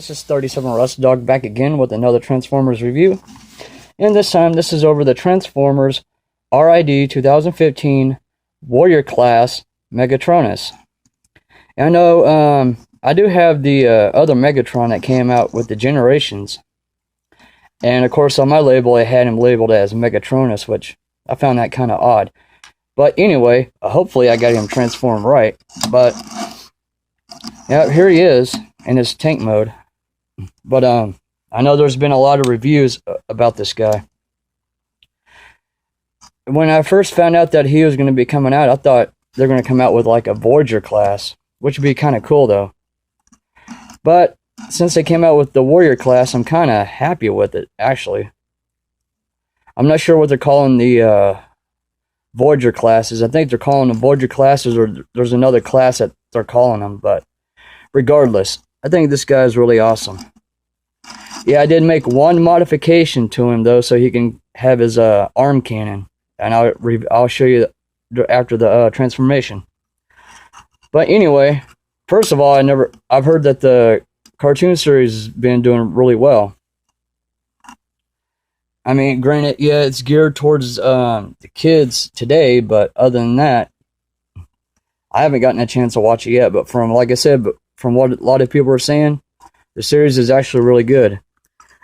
This is 37 Rust Dog back again with another Transformers review. And this time, this is over the Transformers RID 2015 Warrior Class Megatronus. And I know I do have the other Megatron that came out with the Generations. And of course, on my label, I had him labeled as Megatronus, which I found that kind of odd. But anyway, hopefully I got him transformed right. But yeah, here he is in his tank mode. But I know there's been a lot of reviews about this guy. When I first found out that he was going to be coming out, I thought they're going to come out with like a Voyager class, which would be kind of cool though. But since they came out with the Warrior class, I'm kind of happy with it, actually. I'm not sure what they're calling the Voyager classes. I think they're calling them Voyager classes, or there's another class that they're calling them, but regardless, I think this guy is really awesome. Yeah, I did make one modification to him though, so he can have his arm cannon, and I'll show you after the transformation. But anyway, first of all, I've heard that the cartoon series has been doing really well. I mean, granted, yeah, it's geared towards the kids today, but other than that, I haven't gotten a chance to watch it yet. But from, like I said, from what a lot of people are saying, the series is actually really good.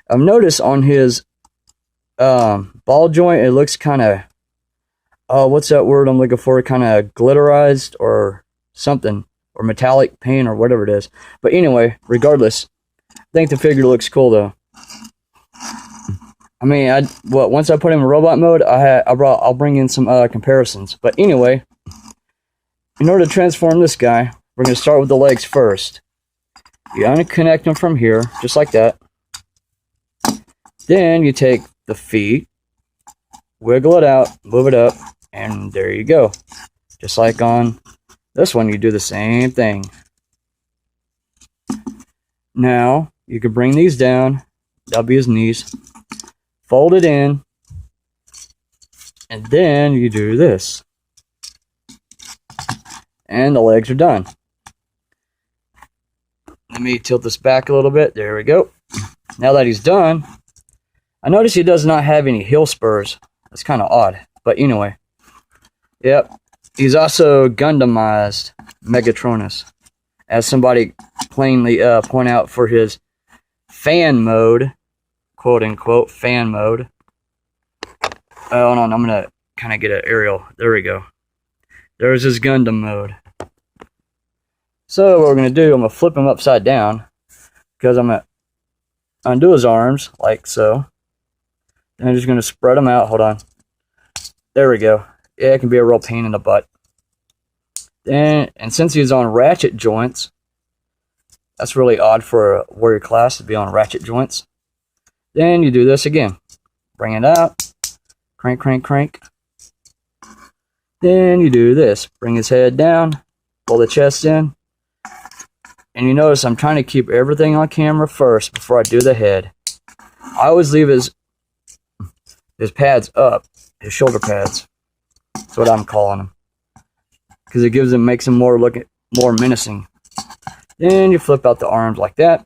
I've noticed on his ball joint, it looks kind of, what's that word I'm looking for? Kind of glitterized or something, or metallic paint or whatever it is. But anyway, regardless, I think the figure looks cool though. I mean, once I put him in robot mode, I'll bring in some comparisons. But anyway, in order to transform this guy, we're going to start with the legs first. You unconnect them from here, just like that. Then you take the feet, wiggle it out, move it up, and there you go. Just like on this one, you do the same thing. Now, you can bring these down. That'll be his knees. Fold it in, and then you do this. And the legs are done. Let me tilt this back a little bit. There we go. Now that he's done, I notice he does not have any heel spurs. That's kind of odd. But anyway. Yep. He's also Gundamized Megatronus. As somebody plainly pointed out for his fan mode. Quote unquote fan mode. Hold on, I'm gonna kind of get an aerial. There we go. There's his Gundam mode. So what we're gonna do, I'm gonna flip him upside down because I'm gonna undo his arms like so. And I'm just gonna spread them out. Hold on. There we go. Yeah, it can be a real pain in the butt. And since he's on ratchet joints, that's really odd for a warrior class to be on ratchet joints. Then you do this again. Bring it out. Crank, crank, crank. Then you do this. Bring his head down. Pull the chest in. And you notice I'm trying to keep everything on camera first before I do the head. I always leave his pads up. His shoulder pads. That's what I'm calling them. Because it makes him more menacing. Then you flip out the arms like that.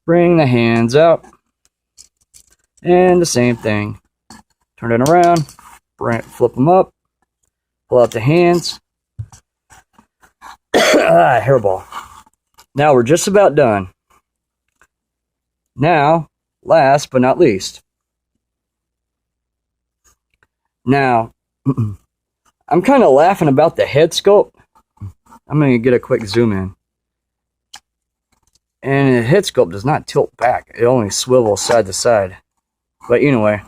Bring the hands out. And the same thing. Turn it around. Flip them up. Pull out the hands. Hairball. Now we're just about done. Now, last but not least. Now, I'm kind of laughing about the head sculpt. I'm going to get a quick zoom in. And the head sculpt does not tilt back. It only swivels side to side. But anyway.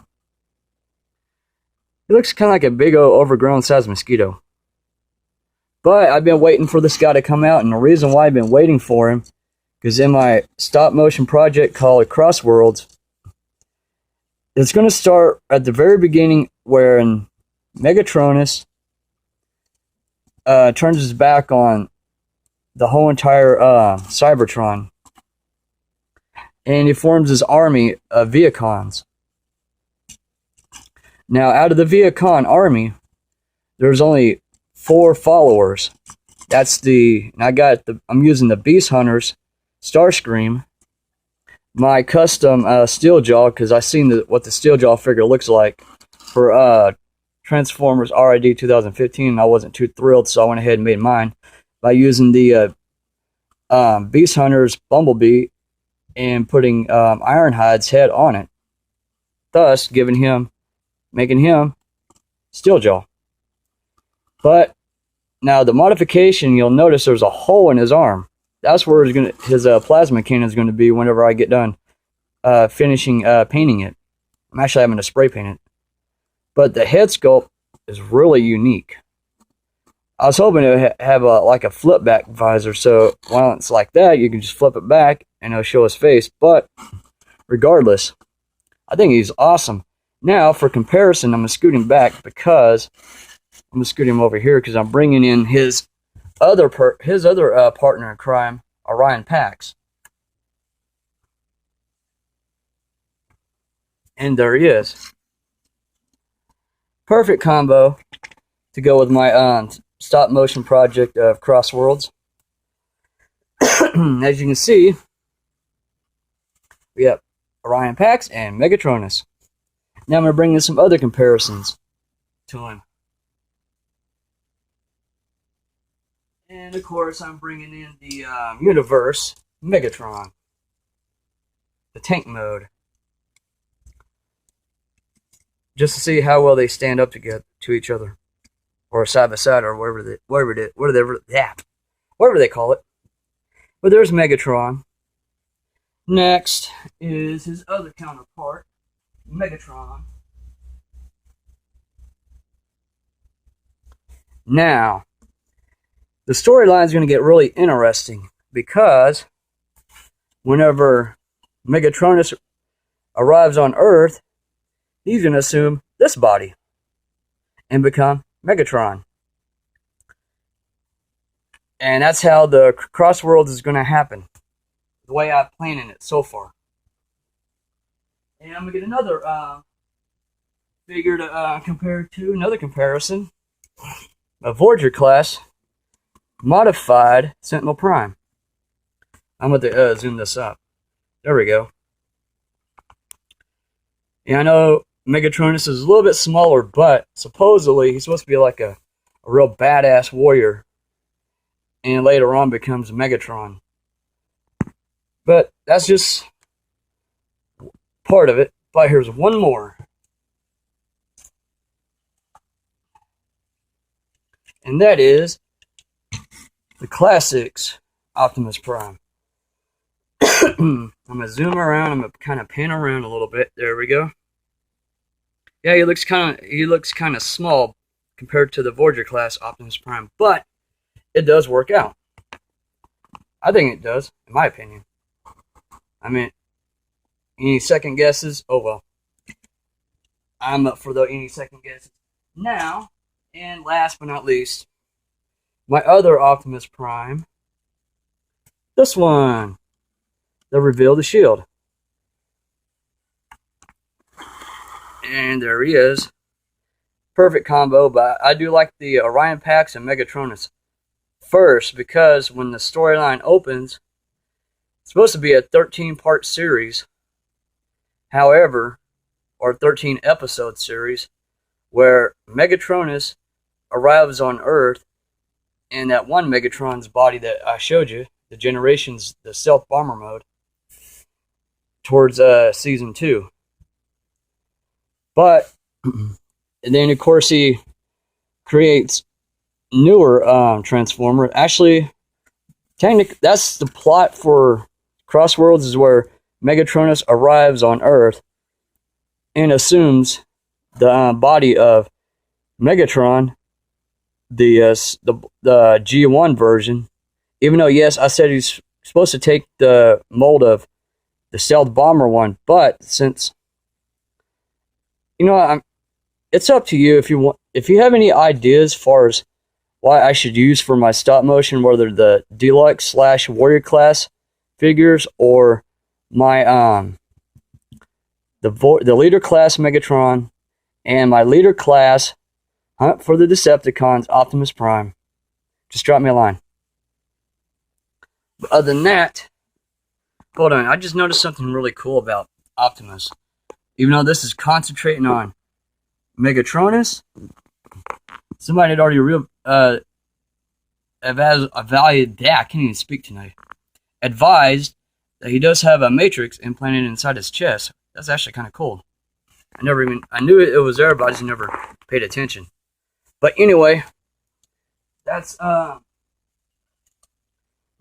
It looks kind of like a big old overgrown sized mosquito. But I've been waiting for this guy to come out. And the reason why I've been waiting for him, because in my stop motion project called Crossworlds, it's going to start at the very beginning where Megatronus turns his back on the whole entire Cybertron. And he forms his army of Viacons. Now, out of the Viacon army, there's only 4 followers. I'm using the Beast Hunters Starscream, my custom Steeljaw, because I seen what the Steeljaw figure looks like for Transformers RID 2015, and I wasn't too thrilled, so I went ahead and made mine by using the Beast Hunter's Bumblebee and putting Ironhide's head on it, thus making him Steeljaw. But now the modification, you'll notice there's a hole in his arm. That's where his plasma cannon is going to be whenever I get done finishing painting it. I'm actually having to spray paint it. But the head sculpt is really unique. I was hoping to have like a flip back visor, so while it's like that, you can just flip it back and it'll show his face. But regardless, I think he's awesome. Now, for comparison, I'm going to scoot him back because I'm going to scoot him over here because I'm bringing in his other partner in crime, Orion Pax. And there he is. Perfect combo to go with my stop motion project of Crossworlds. As you can see, we have Orion Pax and Megatronus. Now I'm going to bring in some other comparisons to him. And of course, I'm bringing in the Universe Megatron, the tank mode, just to see how well they stand up together to each other, or side by side, or whatever they call it. But there's Megatron. Next is his other counterpart, Megatron. Now, the storyline is going to get really interesting because whenever Megatronus arrives on Earth, he's going to assume this body and become Megatron. And that's how the Crossworlds is going to happen, the way I'm planning it so far. And I'm going to get another figure to compare to, another comparison, a Voyager class modified Sentinel Prime. I'm going to zoom this up. There we go. Yeah, I know Megatronus is a little bit smaller, but supposedly he's supposed to be like a real badass warrior, and later on becomes Megatron. But that's just part of it. But here's one more. And that is the Classics Optimus Prime. I'm going to zoom around. I'm going to kind of pan around a little bit. There we go. Yeah, he looks kind of small compared to the Voyager class Optimus Prime, but it does work out. I think it does, in my opinion. I mean, any second guesses? Oh well. I'm up for any second guesses. Now, and last but not least, my other Optimus Prime. This one. The Reveal the Shield. And there he is. Perfect combo, but I do like the Orion Pax and Megatronus first because when the storyline opens, it's supposed to be a 13-part series. However, or 13-episode series, where Megatronus arrives on Earth, and that one Megatron's body that I showed you, the Generations, the Stealth Bomber mode, towards Season 2. But, and then of course he creates newer Transformers. Actually, that's the plot for Crossworlds, is where Megatronus arrives on Earth and assumes the body of Megatron, the G1 version. Even though, yes, I said he's supposed to take the mold of the Stealth Bomber one, but since, you know, it's up to you if you want. If you have any ideas as far as why I should use for my stop motion, whether the Deluxe / Warrior class figures or my the Leader class Megatron and my Leader class Hunt for the Decepticons Optimus Prime, just drop me a line. But other than that, hold on. I just noticed something really cool about Optimus. Even though this is concentrating on Megatronus, somebody had already advised that he does have a matrix implanted inside his chest. That's actually kind of cool. I knew it was there, but I just never paid attention. But anyway, that's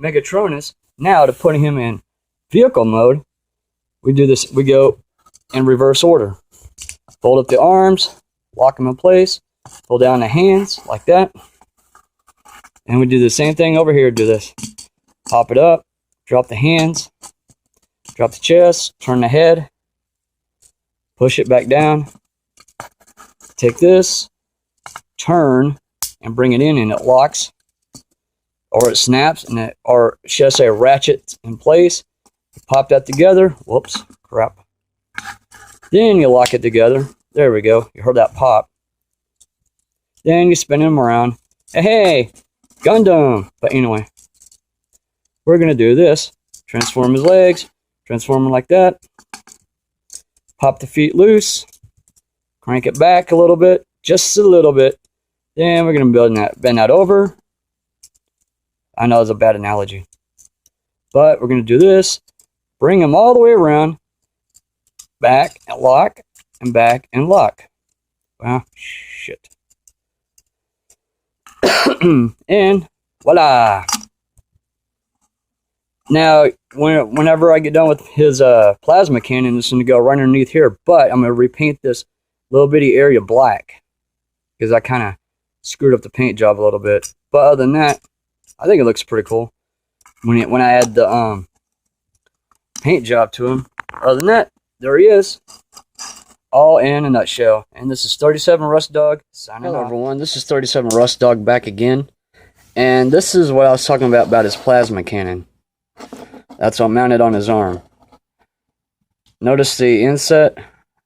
Megatronus. Now, to put him in vehicle mode, we do this. We go in reverse order. Fold up the arms, lock them in place, pull down the hands like that, and we do the same thing over here. Do this. Pop it up, drop the hands, drop the chest, turn the head, push it back down. Take this, turn, and bring it in, and it locks, or it snaps, and or should I say ratchets in place. You pop that together. Whoops, crap. Then you lock it together. There we go. You heard that pop. Then you spin them around. Hey, Gundam. But anyway, we're going to do this. Transform his legs. Transform him like that. Pop the feet loose. Crank it back a little bit. Just a little bit. Then we're going to bend that over. I know it's a bad analogy. But we're going to do this. Bring them all the way around. Back and lock. And back and lock. Well, shit. And voila. Now, whenever I get done with his plasma cannon, it's going to go right underneath here. But I'm going to repaint this little bitty area black, because I kind of screwed up the paint job a little bit. But other than that, I think it looks pretty cool when I add the paint job to him. Other than that, there he is, all in a nutshell. And this is 37 Rust Dog signing off. Hello everyone, this is 37 Rust Dog back again, and this is what I was talking about his plasma cannon. That's all mounted on his arm. Notice the inset.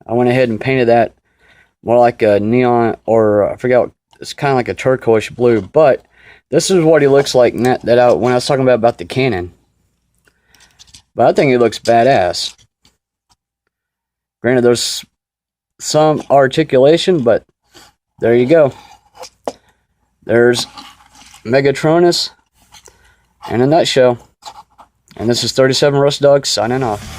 I went ahead and painted that more like a neon, or I forgot. It's kind of like a turquoise blue, but this is what he looks like when I was talking about the cannon. But I think he looks badass. Granted, there's some articulation, but there you go. There's Megatronus in a nutshell. And this is 37 Rust Dog signing off.